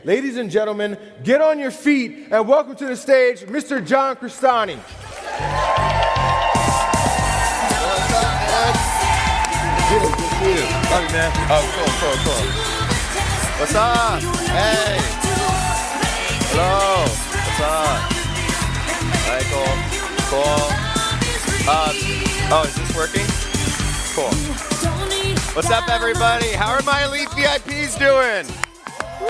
Ladies and gentlemen, get on your feet and welcome to the stage, Mr. John Crestani. What's up, man? Good to see you. Love you, man. Oh, cool. What's up? Hey. Hello. What's up? All right, cool. Oh, is this working? Cool. What's up, everybody? How are my elite VIPs doing? Woo!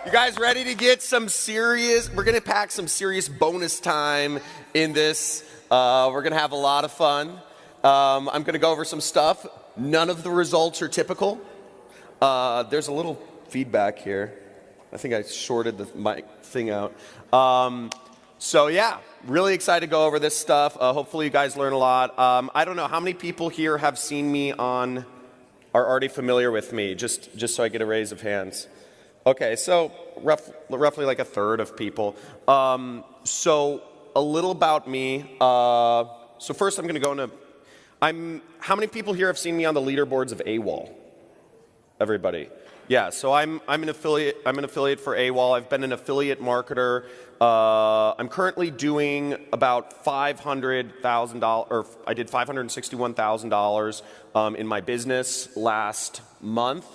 You guys ready to get some serious? We're gonna pack some serious bonus time in this. We're gonna have a lot of fun. I'm gonna go over some stuff. None of the results are typical. There's a little feedback here. I think I shorted the mic thing out. So yeah, really excited to go over this stuff. Hopefully you guys learn a lot. I don't know how many people here have seen me are already familiar with me, just so I get a raise of hands. Okay, so roughly like a third of people. So a little about me. So first I'm gonna go into, how many people here have seen me on the leaderboards of AWOL? Everybody. Yeah, so I'm an affiliate for AWOL. I've been an affiliate marketer. I'm currently doing about $500,000, or I did $561,000 in my business last month.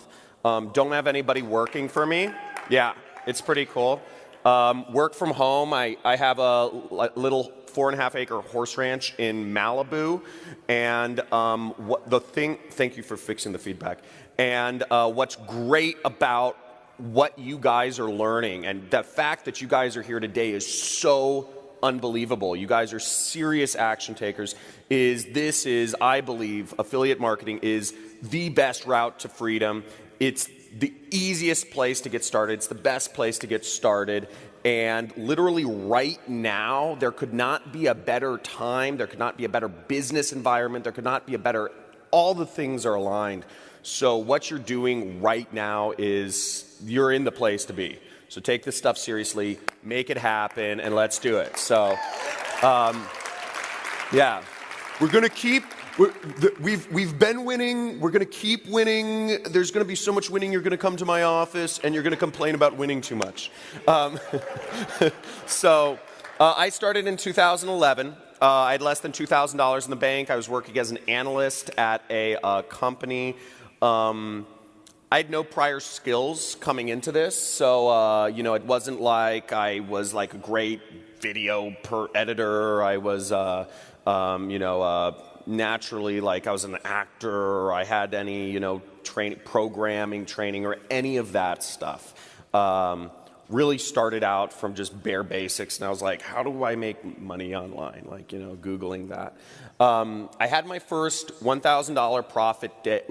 Don't have anybody working for me. Yeah, it's pretty cool. Work from home. I have a little 4.5-acre horse ranch in Malibu, and thank you for fixing the feedback. And what's great about what you guys are learning, and the fact that you guys are here today is so unbelievable. You guys are serious action takers. I believe, affiliate marketing is the best route to freedom. It's the easiest place to get started. It's the best place to get started. And literally right now, there could not be a better time. There could not be a better business environment. There could not be a better, all the things are aligned. So what you're doing right now is you're in the place to be. So take this stuff seriously, make it happen, and let's do it. So, yeah, we're gonna keep. We've been winning. We're gonna keep winning. There's gonna be so much winning. You're gonna come to my office and you're gonna complain about winning too much. So I started in 2011. I had less than $2,000 in the bank. I was working as an analyst at a company. I had no prior skills coming into this, so it wasn't like I was like a great video editor. I was naturally, like I was an actor, or I had any, programming training or any of that stuff. Really started out from just bare basics, and I was like, how do I make money online? Like, Googling that. I had my first $1,000 profit day.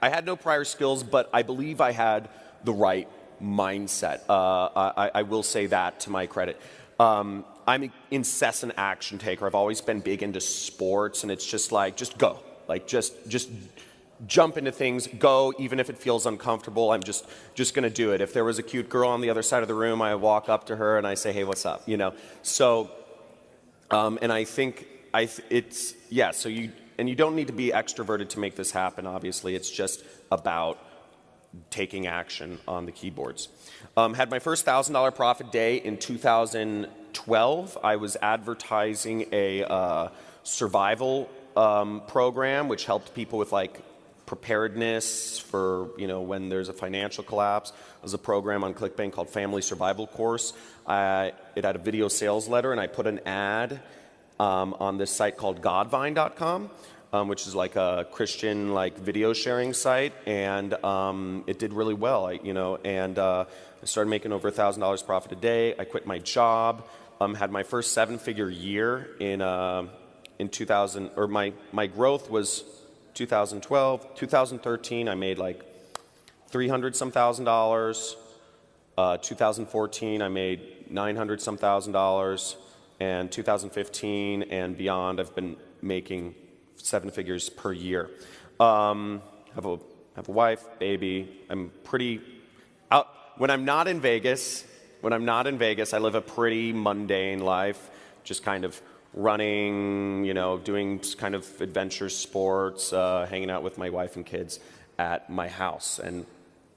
I had no prior skills, but I believe I had the right mindset. I will say that to my credit. I'm an incessant action taker. I've always been big into sports, and it's just like, just go. Like, just jump into things, go, even if it feels uncomfortable. I'm just going to do it. If there was a cute girl on the other side of the room, I walk up to her and I say, hey, what's up? So, and I think so you don't need to be extroverted to make this happen, obviously. It's just about taking action on the keyboards. Had my first $1,000 profit day in 2012. I was advertising a survival program, which helped people with preparedness for when there's a financial collapse. It was a program on ClickBank called Family Survival Course. It had a video sales letter, and I put an ad on this site called Godvine.com, which is like a Christian video sharing site, and it did really well. I started making over $1,000 profit a day. I quit my job. Had my first 7-figure year in 2000, or my growth was 2012. 2013, I made like $300-some thousand. 2014, I made $900-some thousand. And 2015 and beyond, I've been making 7 figures per year. Have a wife, baby. I'm pretty out. When I'm not in Vegas, I live a pretty mundane life, just kind of running, doing kind of adventure sports, hanging out with my wife and kids at my house. And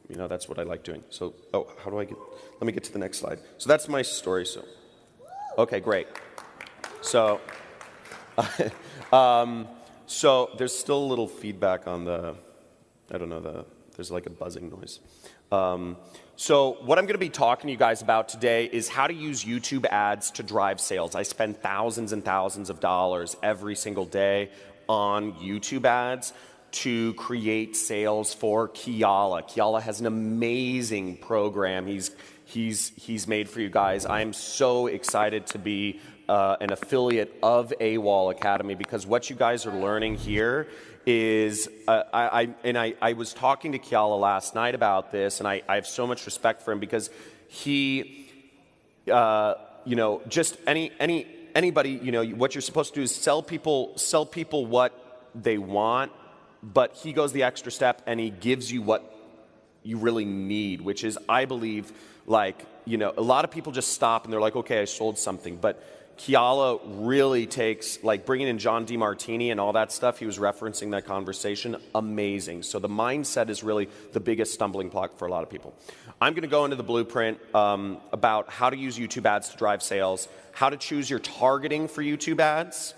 you know, that's what I like doing. So, oh, how do I get, let me get to the next slide. So that's my story. So, okay, great. So, so there's still a little feedback on the, I don't know, there's like a buzzing noise. So what I'm going to be talking to you guys about today is how to use YouTube ads to drive sales. I spend thousands and thousands of dollars every single day on YouTube ads to create sales for Kiala. Kiala has an amazing program he's made for you guys. I'm so excited to be an affiliate of AWOL Academy, because what you guys are learning here is, I was talking to Kiala last night about this, and I have so much respect for him, because he, you know, just anybody, you know, what you're supposed to do is sell people what they want, but he goes the extra step and he gives you what you really need, which is, I believe, like, you know, a lot of people just stop and they're like, okay, I sold something, but Kiala really takes, like bringing in John DeMartini and all that stuff, he was referencing that conversation, amazing. So the mindset is really the biggest stumbling block for a lot of people. I'm going to go into the blueprint about how to use YouTube ads to drive sales, how to choose your targeting for YouTube ads,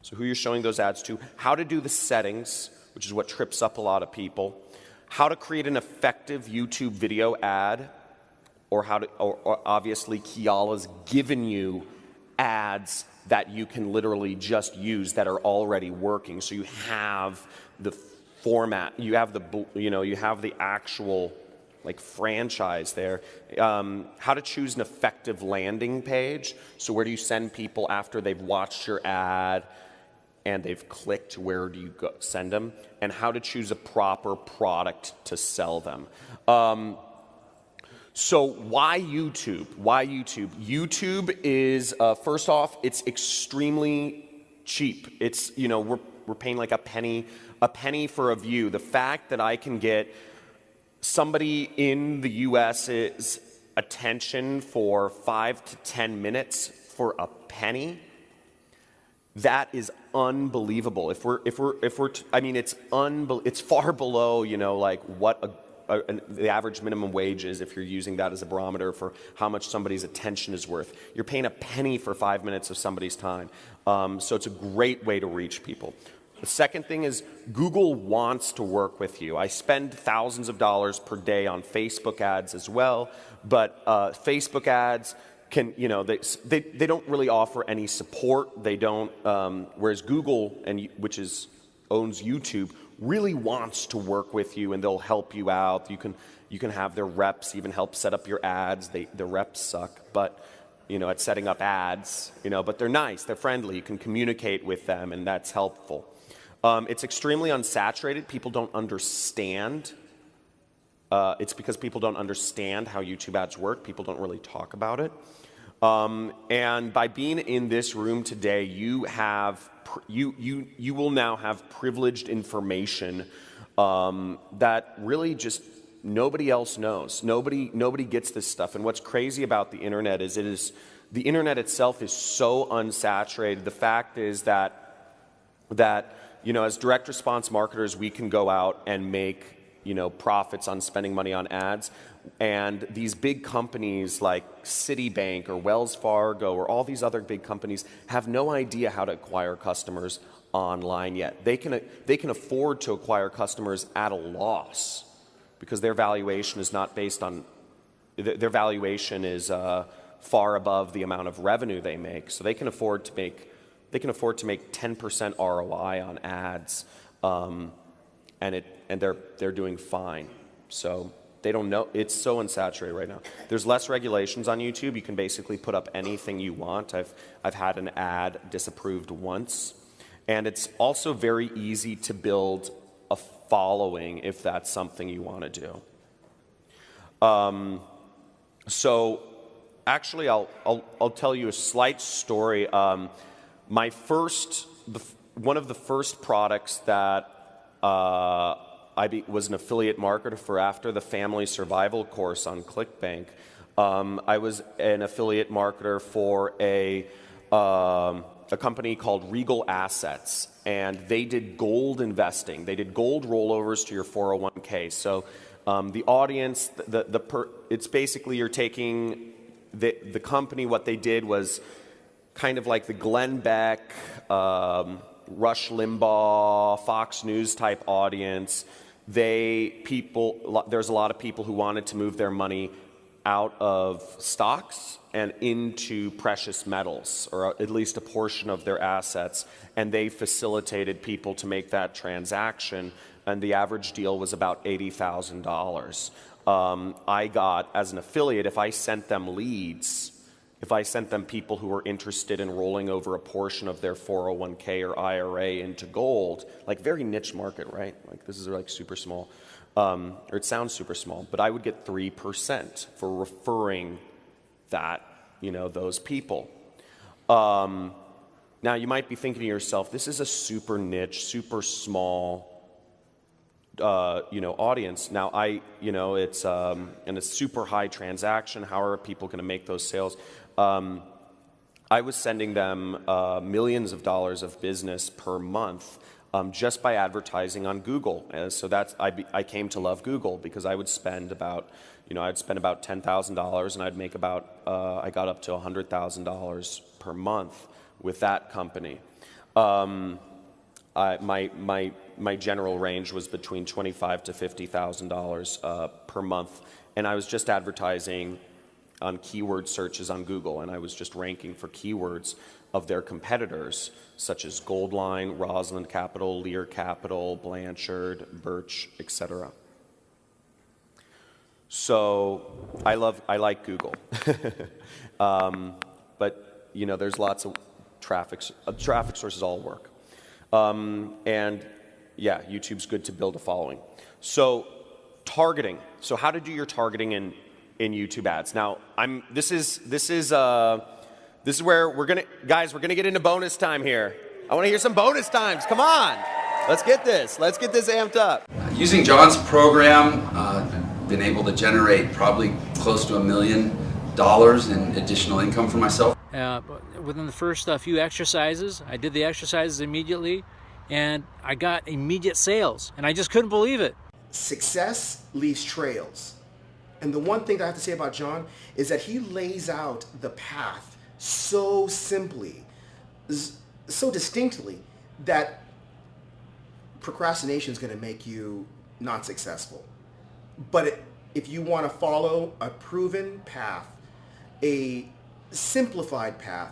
so who you're showing those ads to, how to do the settings, which is what trips up a lot of people, how to create an effective YouTube video ad, or how to, or obviously Kiala's given you ads that you can literally just use that are already working. So you have the format, you have the, you know, you have the actual like franchise there. How to choose an effective landing page. So where do you send people after they've watched your ad and they've clicked, where do you go, send them? And how to choose a proper product to sell them. So why YouTube? Why YouTube? YouTube is, first off, it's extremely cheap. It's, you know, we're paying like a penny for a view. The fact that I can get somebody in the US's attention for 5 to 10 minutes for a penny, that is unbelievable. I mean, it's far below, you know, like what the average minimum wage is, if you're using that as a barometer for how much somebody's attention is worth. You're paying a penny for 5 minutes of somebody's time. So it's a great way to reach people. The second thing is Google wants to work with you. I spend thousands of dollars per day on Facebook ads as well, but Facebook ads can, you know, they don't really offer any support. They don't, whereas Google, which owns YouTube, really wants to work with you, and they'll help you out. You can have their reps even help set up your ads. The reps suck, but you know, at setting up ads, you know, but they're nice, they're friendly. You can communicate with them, and that's helpful. It's extremely unsaturated. People don't understand. It's because people don't understand how YouTube ads work. People don't really talk about it. And by being in this room today, you will now have privileged information that really just nobody else knows. Nobody gets this stuff. And what's crazy about the internet is the internet itself is so unsaturated. The fact is that you know, as direct response marketers, we can go out and make, you know, profits on spending money on ads. And these big companies like Citibank or Wells Fargo or all these other big companies have no idea how to acquire customers online yet. They can afford to acquire customers at a loss because their valuation is not based on, their valuation is far above the amount of revenue they make. So they can afford to make 10% ROI on ads, and they're doing fine. So they don't know. It's so unsaturated right now. There's less regulations on YouTube. You can basically put up anything you want. I've had an ad disapproved once, and it's also very easy to build a following if that's something you want to do. So actually, I'll tell you a slight story. One of the first products that I was an affiliate marketer for after the family survival course on ClickBank. I was an affiliate marketer for a company called Regal Assets, and they did gold investing. They did gold rollovers to your 401k. So The audience, it's basically you're taking the company, what they did was kind of like the Glenn Beck, Rush Limbaugh, Fox News type audience. There's a lot of people who wanted to move their money out of stocks and into precious metals, or at least a portion of their assets, and they facilitated people to make that transaction, and the average deal was about $80,000. I got, as an affiliate, if I sent them leads, if I sent them people who were interested in rolling over a portion of their 401k or IRA into gold, like very niche market, right? Like this is like super small, or it sounds super small, but I would get 3% for referring that, those people. Now you might be thinking to yourself, this is a super niche, super small, audience. Now it's and it's super high transaction. How are people going to make those sales? I was sending them millions of dollars of business per month just by advertising on Google. So I came to love Google because I would spend about $10,000 and I'd make about I got up to $100,000 per month with that company. My general range was between $25,000 to $50,000 per month, and I was just advertising on keyword searches on Google, and I was just ranking for keywords of their competitors, such as Goldline, Roslyn Capital, Lear Capital, Blanchard, Birch, etc. So I like Google, but there's lots of traffic sources all work. And yeah, YouTube's good to build a following. So targeting. So how to do your targeting in YouTube ads. Now this is where we're gonna get into bonus time here. I want to hear some bonus times. Come on, let's get this amped up. Using John's program, been able to generate probably close to $1 million in additional income for myself. Within the first few exercises, I did the exercises immediately, and I got immediate sales, and I just couldn't believe it. Success leaves trails. And the one thing that I have to say about John is that he lays out the path so simply, so distinctly, that procrastination is going to make you not successful. But if you want to follow a proven path, a simplified path,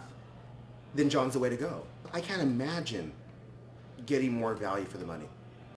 then John's the way to go. I can't imagine getting more value for the money.